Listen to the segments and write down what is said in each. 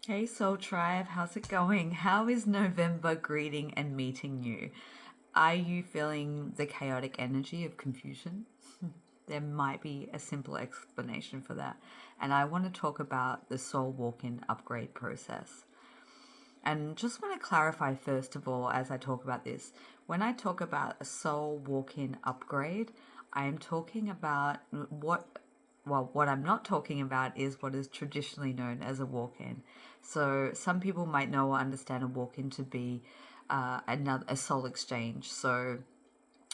Hey Soul Tribe, how's it going? How is November greeting and meeting you? Are you feeling the chaotic energy of confusion? There might be a simple explanation for that. And I want to talk about the soul walk in upgrade process. And just want to clarify first of all, as I talk about this, when I talk about a soul walk in upgrade, I am talking about what I'm not talking about is what is traditionally known as a walk in. So some people might know or understand a walk in to be a soul exchange. So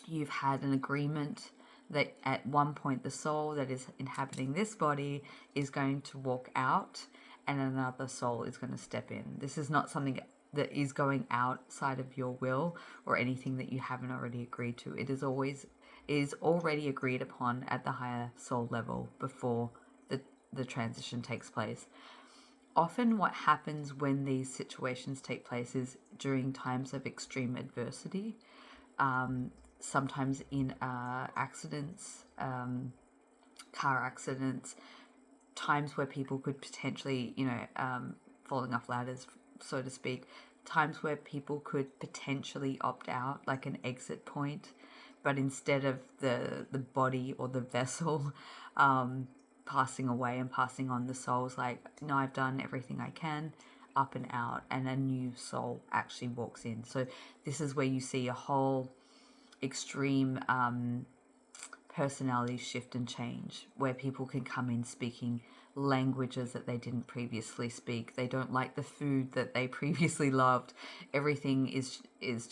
you've had an agreement that at one point the soul that is inhabiting this body is going to walk out and another soul is going to step in. This is not something that is going outside of your will or anything that you haven't already agreed to. It is already agreed upon at the higher soul level before the transition takes place. Often what happens when these situations take place is during times of extreme adversity, sometimes in accidents, car accidents, times where people could potentially, falling off ladders, so to speak, times where people could potentially opt out, like an exit point, but instead of the body or the vessel passing away and passing on, the soul's like, no, I've done everything I can, up and out, and a new soul actually walks in. So this is where you see a whole extreme personality shift and change, where people can come in speaking languages that they didn't previously speak. They don't like the food that they previously loved. Everything is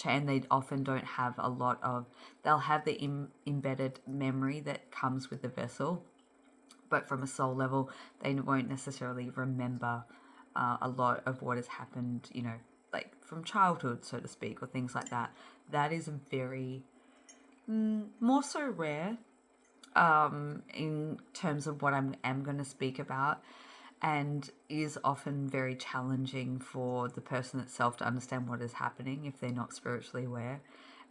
and they often don't have a lot of, they'll have the embedded memory that comes with the vessel, but from a soul level they won't necessarily remember a lot of what has happened, like from childhood, so to speak, or things like that. That is very more so rare in terms of what am going to speak about, and is often very challenging for the person itself to understand what is happening if they're not spiritually aware,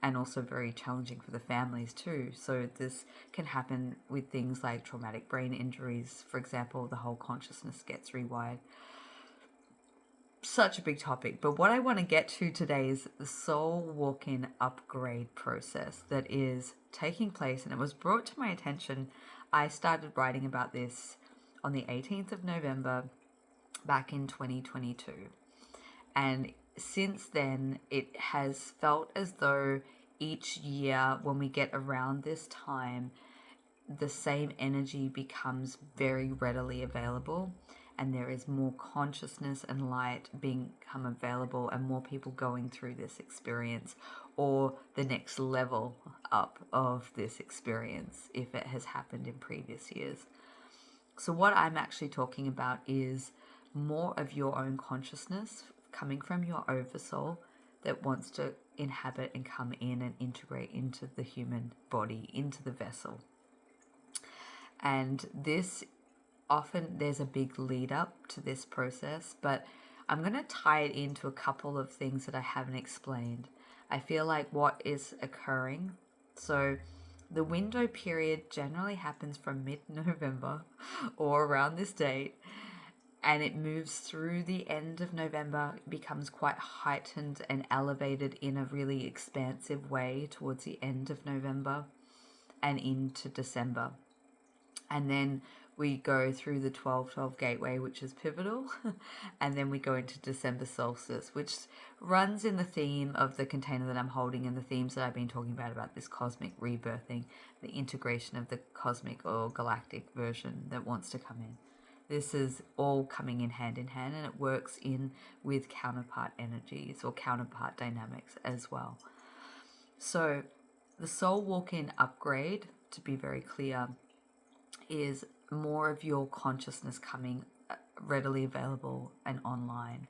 and also very challenging for the families too. So this can happen with things like traumatic brain injuries, for example. The whole consciousness gets rewired. Such a big topic, but what I want to get to today is the soul walk-in upgrade process that is taking place, and it was brought to my attention. I started writing about this on the 18th of November back in 2022, and since then it has felt as though each year when we get around this time, the same energy becomes very readily available, and there is more consciousness and light become available, and more people going through this experience, or the next level up of this experience if it has happened in previous years. So what I'm actually talking about is more of your own consciousness coming from your oversoul that wants to inhabit and come in and integrate into the human body, into the vessel. And this often, there's a big lead up to this process, but I'm going to tie it into a couple of things that I haven't explained. I feel like what is occurring, so the window period generally happens from mid-November or around this date, and it moves through the end of November, becomes quite heightened and elevated in a really expansive way towards the end of November and into December. And then we go through the 12-12 gateway, which is pivotal, and then we go into December solstice, which runs in the theme of the container that I'm holding and the themes that I've been talking about this cosmic rebirthing, the integration of the cosmic or galactic version that wants to come in. This is all coming in, and it works in with counterpart energies or counterpart dynamics as well. So the soul walk-in upgrade, to be very clear, is more of your consciousness coming readily available and online.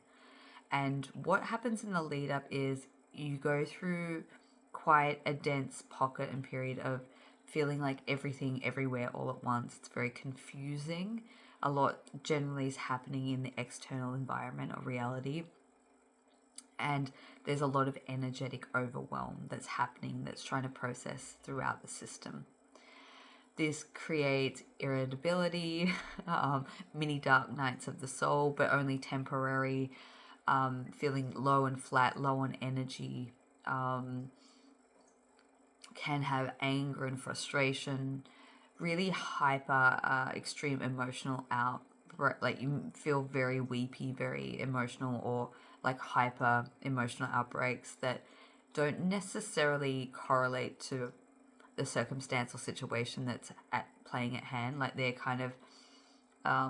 And what happens in the lead up is you go through quite a dense pocket and period of feeling like everything everywhere all at once. It's very confusing. A lot generally is happening in the external environment or reality, and there's a lot of energetic overwhelm that's happening, that's trying to process throughout the system. This creates irritability, mini dark nights of the soul, but only temporary, feeling low and flat, low on energy, can have anger and frustration, really hyper, extreme emotional like you feel very weepy, very emotional, or like hyper emotional outbreaks that don't necessarily correlate to the circumstance or situation that's playing at hand. Like they're kind of,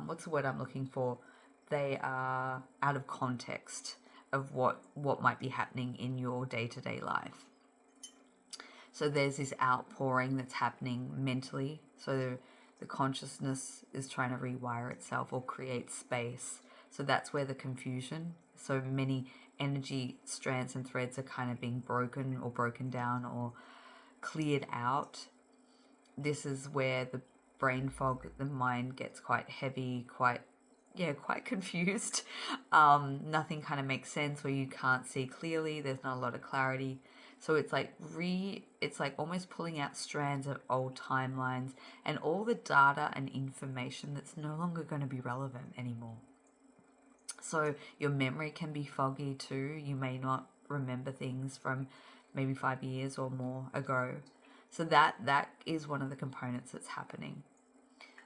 what's the word I'm looking for? They are out of context of what might be happening in your day-to-day life. So there's this outpouring that's happening mentally. So the consciousness is trying to rewire itself or create space. So that's where the confusion. So many energy strands and threads are kind of being broken or broken down or cleared out. This is where the brain fog, the mind gets quite heavy, quite confused. Nothing kind of makes sense, where you can't see clearly. There's not a lot of clarity. So it's like almost pulling out strands of old timelines and all the data and information that's no longer going to be relevant anymore. So your memory can be foggy too. You may not remember things from maybe 5 years or more ago. So that is one of the components that's happening.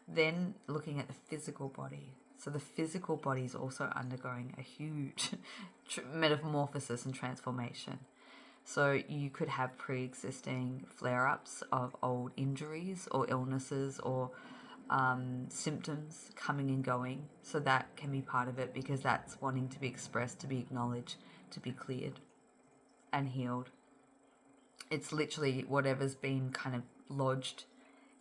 Then looking at the physical body. So the physical body is also undergoing a huge metamorphosis and transformation. So you could have pre-existing flare-ups of old injuries or illnesses or symptoms coming and going. So that can be part of it, because that's wanting to be expressed, to be acknowledged, to be cleared and healed. It's literally whatever's been kind of lodged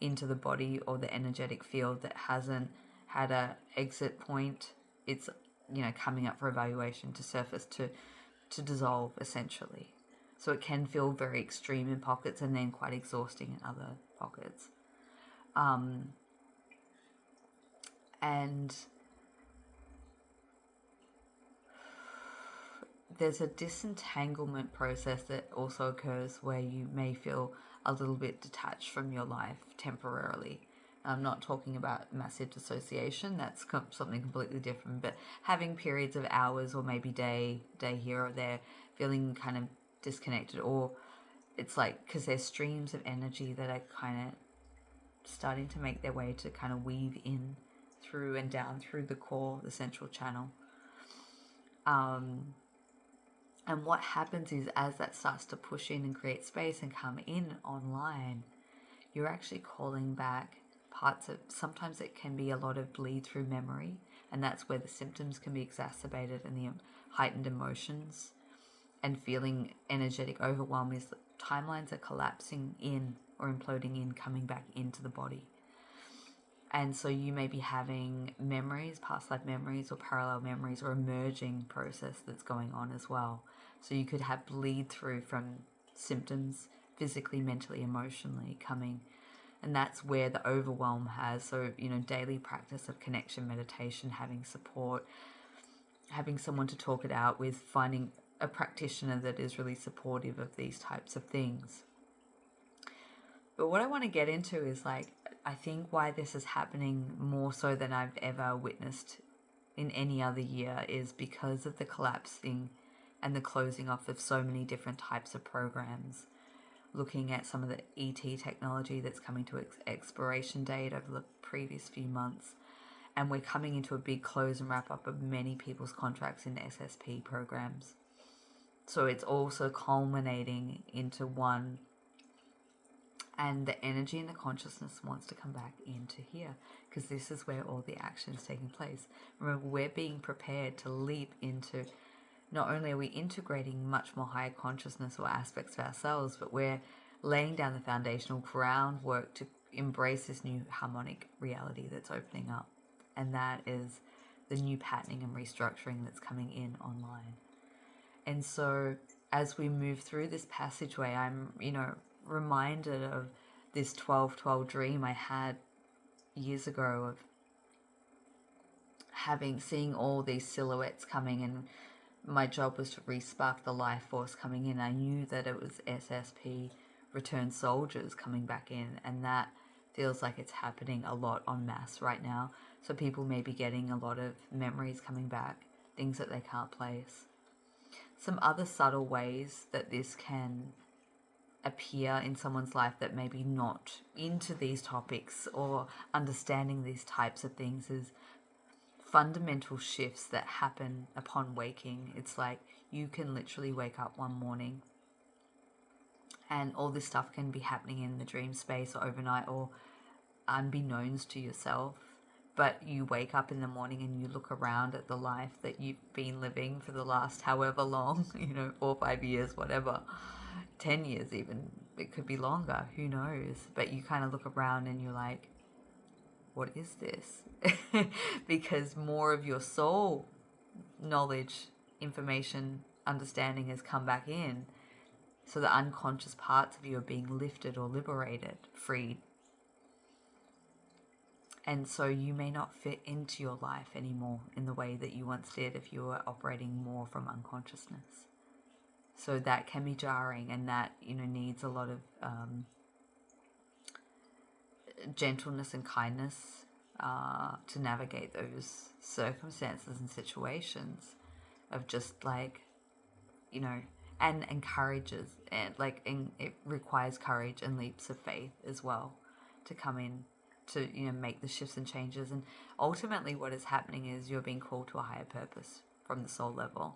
into the body or the energetic field that hasn't had a exit point. It's, coming up for evaluation, to surface, to dissolve, essentially. So it can feel very extreme in pockets and then quite exhausting in other pockets. And there's a disentanglement process that also occurs where you may feel a little bit detached from your life temporarily. I'm not talking about massive dissociation, that's something completely different, but having periods of hours or maybe day here or there, feeling kind of disconnected, or it's like, because there's streams of energy that are kind of starting to make their way to kind of weave in through and down through the core, the central channel. And what happens is, as that starts to push in and create space and come in online, you're actually calling back parts of, sometimes it can be a lot of bleed through memory, and that's where the symptoms can be exacerbated and the heightened emotions and feeling energetic overwhelm, is that timelines are collapsing in or imploding in, coming back into the body. And so you may be having memories, past life memories or parallel memories, or emerging process that's going on as well. So you could have bleed through from symptoms, physically, mentally, emotionally coming. And that's where the overwhelm has. So, daily practice of connection, meditation, having support, having someone to talk it out with, finding a practitioner that is really supportive of these types of things. But what I want to get into is, I think why this is happening more so than I've ever witnessed in any other year is because of the collapsing and the closing off of so many different types of programs. Looking at some of the ET technology that's coming to expiration date over the previous few months, and we're coming into a big close and wrap up of many people's contracts in SSP programs. So it's also culminating into one, and the energy and the consciousness wants to come back into here, because this is where all the action is taking place. Remember, we're being prepared to leap into, not only are we integrating much more higher consciousness or aspects of ourselves, but we're laying down the foundational groundwork to embrace this new harmonic reality that's opening up. And that is the new patterning and restructuring that's coming in online. And so as we move through this passageway, I'm, reminded of this 12-12 dream I had years ago of seeing all these silhouettes coming, and my job was to re-spark the life force coming in. I knew that it was SSP returned soldiers coming back in, and that feels like it's happening a lot en masse right now. So people may be getting a lot of memories coming back, things that they can't place. Some other subtle ways that this can appear in someone's life that maybe not into these topics or understanding these types of things is fundamental shifts that happen upon waking. It's like you can literally wake up one morning and all this stuff can be happening in the dream space or overnight or unbeknownst to yourself. But you wake up in the morning and you look around at the life that you've been living for the last however long, 4 or 5 years, whatever, 10 years even. It could be longer, who knows? But you kind of look around and you're like, what is this? Because more of your soul knowledge, information, understanding has come back in. So the unconscious parts of you are being lifted or liberated, freed. And so you may not fit into your life anymore in the way that you once did if you were operating more from unconsciousness. So that can be jarring, and that, needs a lot of gentleness and kindness to navigate those circumstances and situations of just like, and encourages and it requires courage and leaps of faith as well to come in to make the shifts and changes. And ultimately what is happening is you're being called to a higher purpose from the soul level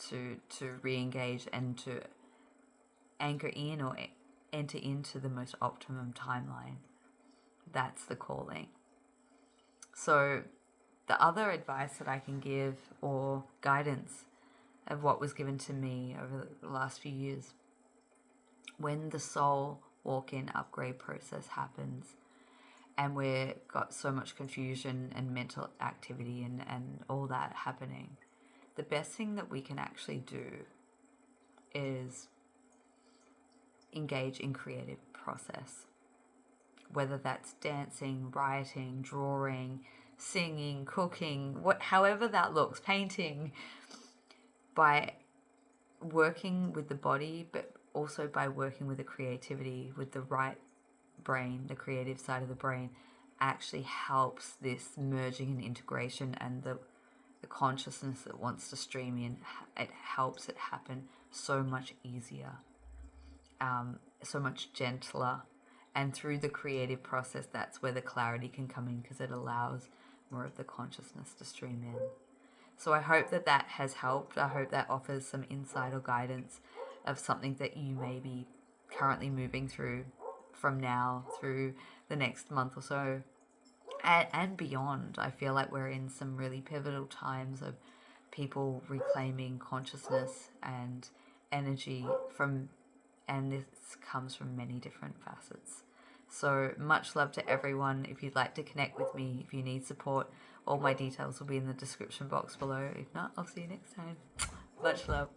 to re-engage and to anchor in or enter into the most optimum timeline. That's the calling. So the other advice that I can give, or guidance of what was given to me over the last few years, when the soul walk-in upgrade process happens and we've got so much confusion and mental activity and all that happening, the best thing that we can actually do is engage in creative process. Whether that's dancing, writing, drawing, singing, cooking, however that looks, painting, by working with the body, but also by working with the creativity, with the right brain, the creative side of the brain, actually helps this merging and integration and the consciousness that wants to stream in. It helps it happen so much easier, so much gentler. And through the creative process, that's where the clarity can come in, because it allows more of the consciousness to stream in. So I hope that has helped. I hope that offers some insight or guidance of something that you may be currently moving through from now through the next month or so and beyond. I feel like we're in some really pivotal times of people reclaiming consciousness and energy and this comes from many different facets. So much love to everyone. If you'd like to connect with me, if you need support, all my details will be in the description box below. If not, I'll see you next time. Much love.